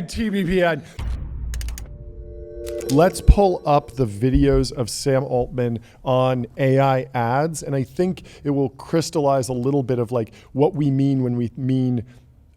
right, TBPN. Let's pull up the videos of Sam Altman on AI ads, and I think it will crystallize a little bit of like what we mean when we mean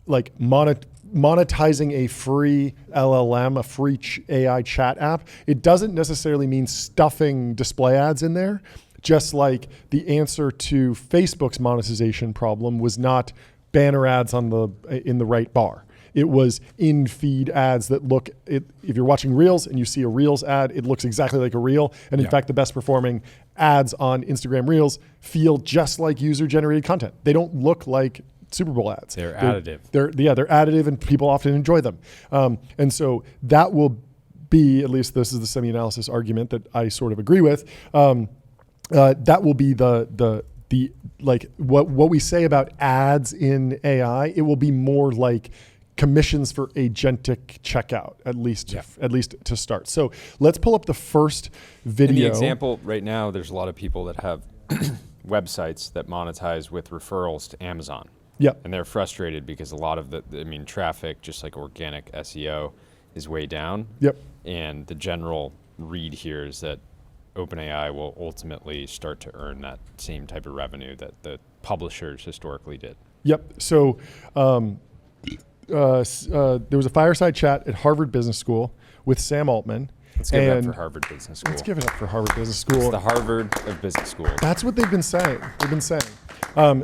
like monetizing a free LLM, a free AI chat app. It doesn't necessarily mean stuffing display ads in there, just like the answer to Facebook's monetization problem was not banner ads in the right bar. It was in-feed ads that look, if you're watching Reels and you see a Reels ad, it looks exactly like a Reel. And in fact, the best performing ads on Instagram Reels feel just like user-generated content. They don't look like Super Bowl ads. They're additive. They're additive, and people often enjoy them. And so that will be, at least this is the semi-analysis argument that I sort of agree with, that will be the like what we say about ads in AI. It will be more like commissions for agentic checkout, at least to start. So let's pull up the first video. In the example right now, there's a lot of people that have websites that monetize with referrals to Amazon. Yep. And they're frustrated because a lot of traffic, just like organic SEO, is way down. Yep. And the general read here is that OpenAI will ultimately start to earn that same type of revenue that the publishers historically did. Yep. So there was a fireside chat at Harvard Business School with Sam Altman. Let's give it up for Harvard Business School. Let's give it up for Harvard Business School. It's the Harvard of business schools. That's what they've been saying.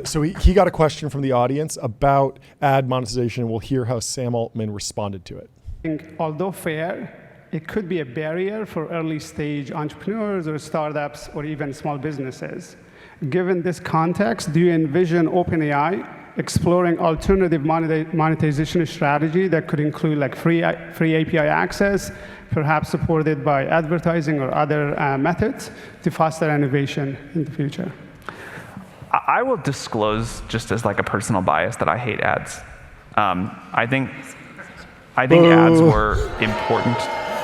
So he got a question from the audience about ad monetization. We'll hear how Sam Altman responded to it. I think although fair, it could be a barrier for early stage entrepreneurs or startups or even small businesses. Given this context, do you envision OpenAI exploring alternative monetization strategy that could include like free API access, perhaps supported by advertising or other methods to foster innovation in the future? I will disclose, just as like a personal bias, that I hate ads. I think ads were important.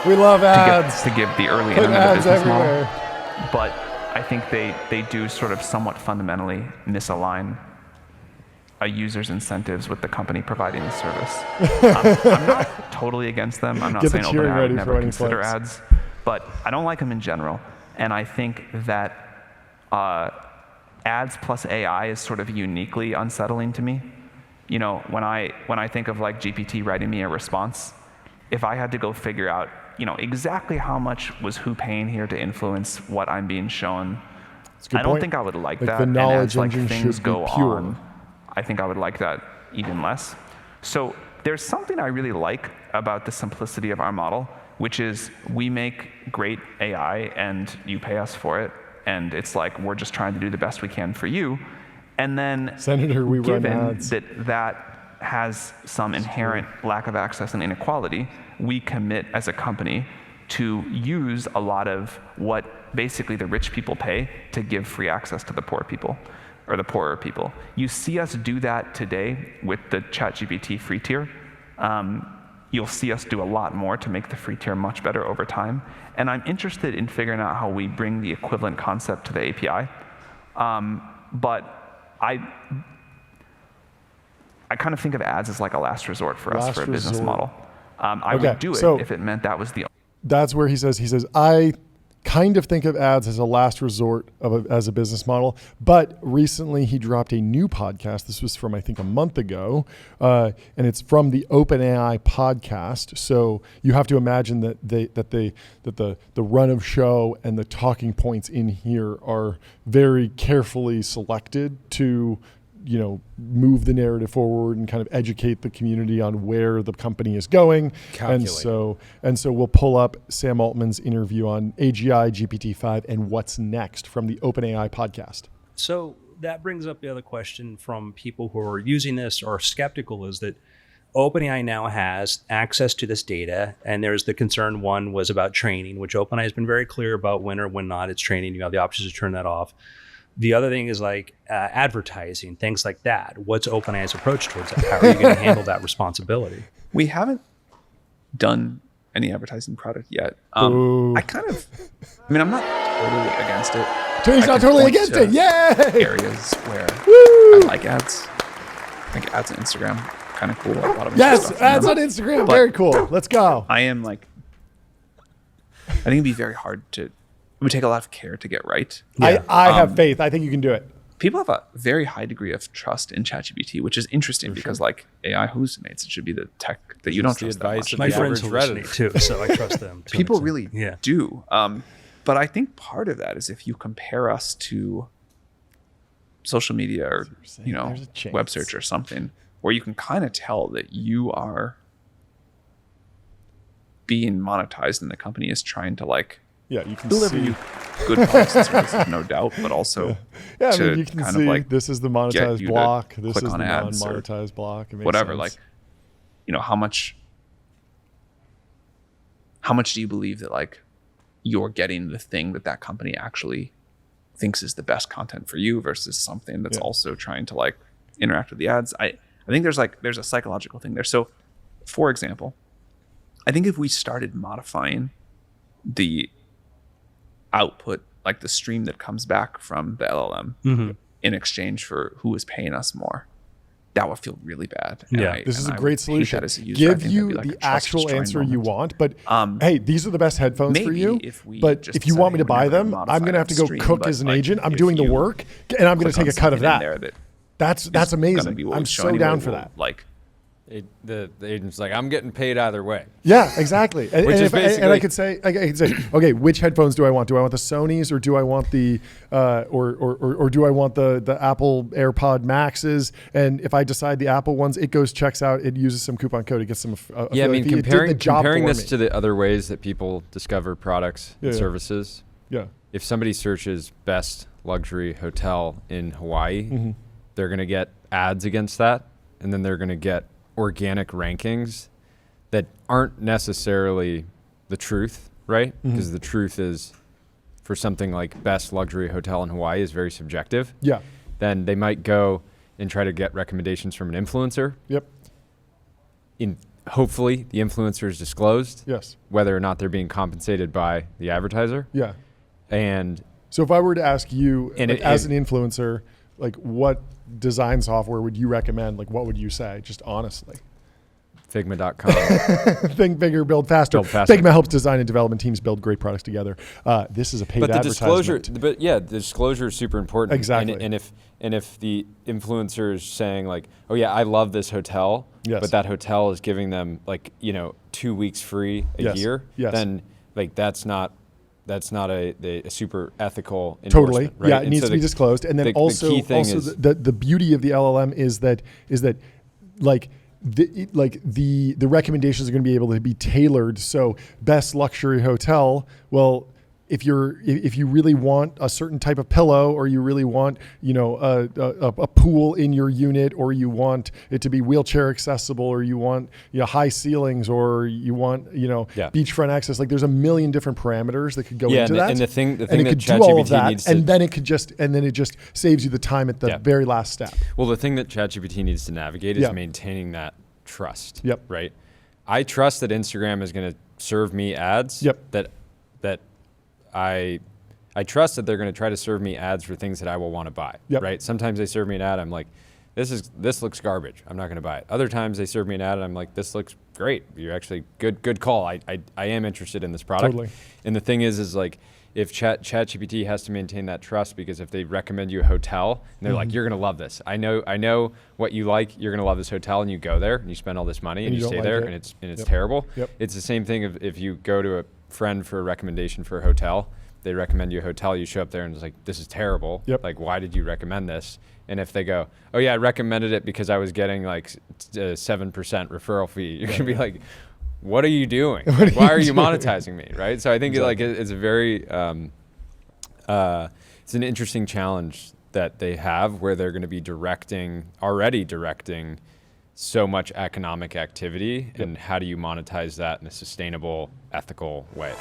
We love ads. To give the early internet a business model. But I think they do sort of somewhat fundamentally misalign a user's incentives with the company providing the service. I'm not totally against them. I'm not saying OpenAI would never consider ads, but I don't like them in general. And I think that ads plus AI is sort of uniquely unsettling to me. You know, when I think of like GPT writing me a response, if I had to go figure out, exactly how much was who paying here to influence what I'm being shown, I don't think I would like that. The knowledge and as engine things should go be pure. on, I think I would like that even less. So there's something I really like about the simplicity of our model, which is we make great AI and you pay us for it. And it's like, we're just trying to do the best we can for you. And then Senator, we run ads. that has some inherent lack of access and inequality, we commit as a company to use a lot of what basically the rich people pay to give free access to the poor people, or the poorer people. You see us do that today with the ChatGPT free tier. You'll see us do a lot more to make the free tier much better over time. And I'm interested in figuring out how we bring the equivalent concept to the API. But I kind of think of ads as like a last resort for us for a business model. I would do it if it meant that was the. That's where he says, I kind of think of ads as a last resort as a business model. But recently he dropped a new podcast. This was from, I think, a month ago. And it's from the OpenAI podcast. So you have to imagine that the run of show and the talking points in here are very carefully selected to move the narrative forward and kind of educate the community on where the company is going. And so we'll pull up Sam Altman's interview on AGI, GPT-5, and what's next from the OpenAI podcast. So that brings up the other question from people who are using this or skeptical, is that OpenAI now has access to this data, and there's the concern one was about training, which OpenAI has been very clear about when or when not it's training. You have the options to turn that off. The other thing is like advertising, things like that. What's OpenAI's approach towards that? How are you going to handle that responsibility? We haven't done any advertising product yet. I'm not totally against it. He's not totally against it. Yay! Areas where I like ads. I think ads on Instagram kind of cool. A lot of Yes, stuff. ads on Instagram. But Very cool. Let's go. I am like, I think it'd be very hard to. It would take a lot of care to get right. I have faith. I think you can do it. People have a very high degree of trust in ChatGPT, which is interesting because like AI hallucinates. It should be the tech that you don't the trust that advice much. of My the friends average hallucinate too, so I trust them. to an People extent. really Yeah. do. But I think part of that is if you compare us to social media or There's a chance. web search or something, where you can kind of tell that you are being monetized and the company is trying to like Yeah, you can deliver see. you good products and services, no doubt, but also Yeah, I to mean, you can kind see of like this is the get monetized you to block. This click is the on ads or non-monetized block. It makes whatever. sense. Like, how much do you believe that like you're getting the thing that company actually thinks is the best content for you versus something that's also trying to like interact with the ads? I think there's a psychological thing there. So, for example, I think if we started modifying the output, like the stream that comes back from the LLM in exchange for who is paying us more, that would feel really bad. And Yeah. This is a I great would hate solution. that as a user. I Give think that'd you be like a the trust actual destroying answer you moment. want, but hey, these are the best headphones for maybe you. if we But just if you said, want me hey, to we're buy never gonna them, modify I'm going to have that to go stream, cook but, as an like, agent. I'm if doing the you work, and I'm going to click take on a cut of something in that. there that That's is gonna amazing. be what I'm we show so anyway, down for we'll, that. Like, The agent's like, I'm getting paid either way. Yeah, exactly. And, Which and is I basically- could say, okay, which headphones do I want? Do I want the Sonys or do I want the, or do I want the Apple AirPod Maxes? And if I decide the Apple ones, it goes, checks out, it uses some coupon code, it gets some. Yeah, I mean, it did the job comparing for this me. to the other ways that people discover products and Yeah. services. Yeah. If somebody searches best luxury hotel in Hawaii, they're going to get ads against that, and then they're going to get organic rankings that aren't necessarily the truth, right? Because the truth is, for something like best luxury hotel in Hawaii is very subjective. Yeah. Then they might go and try to get recommendations from an influencer. Yep. Hopefully the influencer is disclosed Yes. whether or not they're being compensated by the advertiser. Yeah. And So if I were to ask you, And like, it- as it- an influencer, like what design software would you recommend? Like what would you say? Just honestly. Figma.com. Think bigger, build faster. Build faster. Figma helps design and development teams build great products together. This is a paid But the advertisement. disclosure, the disclosure is super important. Exactly. And if the influencer is saying like, oh yeah, I love this hotel, Yes. but that hotel is giving them like 2 weeks free a Yes. year, Yes. then like that's not a super ethical Totally. endorsement, right? Yeah, it And needs so to be disclosed. And then the also, key thing is the beauty of the LLM is that like the recommendations are going to be able to be tailored. So best luxury hotel. Well, if you really want a certain type of pillow, or you really want a pool in your unit, or you want it to be wheelchair accessible, or you want high ceilings, or you want beachfront access, like there's a million different parameters that could go into that. And the thing and it that could do all of ChatGPT that, needs to, and then it just saves you the time at the very last step. well, the thing that ChatGPT needs to navigate is Yeah. maintaining that trust. Yep. Right. I trust that Instagram is going to serve me ads. Yep. That I trust that they're going to try to serve me ads for things that I will want to buy. Yep. Right. Sometimes they serve me an ad, I'm like, this looks garbage, I'm not going to buy it. Other times they serve me an ad and I'm like, this looks great. You're actually good call. I am interested in this product. Totally. And the thing is like, if ChatGPT has to maintain that trust, because if they recommend you a hotel and they're like, you're going to love this. I know what you like. You're going to love this hotel, and you go there and you spend all this money and you don't stay like there it. and it's Yep. terrible. Yep. It's the same thing if you go to a friend for a recommendation for a hotel, they recommend you a hotel, you show up there and it's like, this is terrible. Yep. Like, why did you recommend this? And if they go, oh yeah, I recommended it because I was getting like a 7% referral fee, you're going to be like, what are you doing? Why are you monetizing me? Right. So I think it's a very, it's an interesting challenge that they have, where they're going to be already directing so much economic activity, and how do you monetize that in a sustainable, ethical way?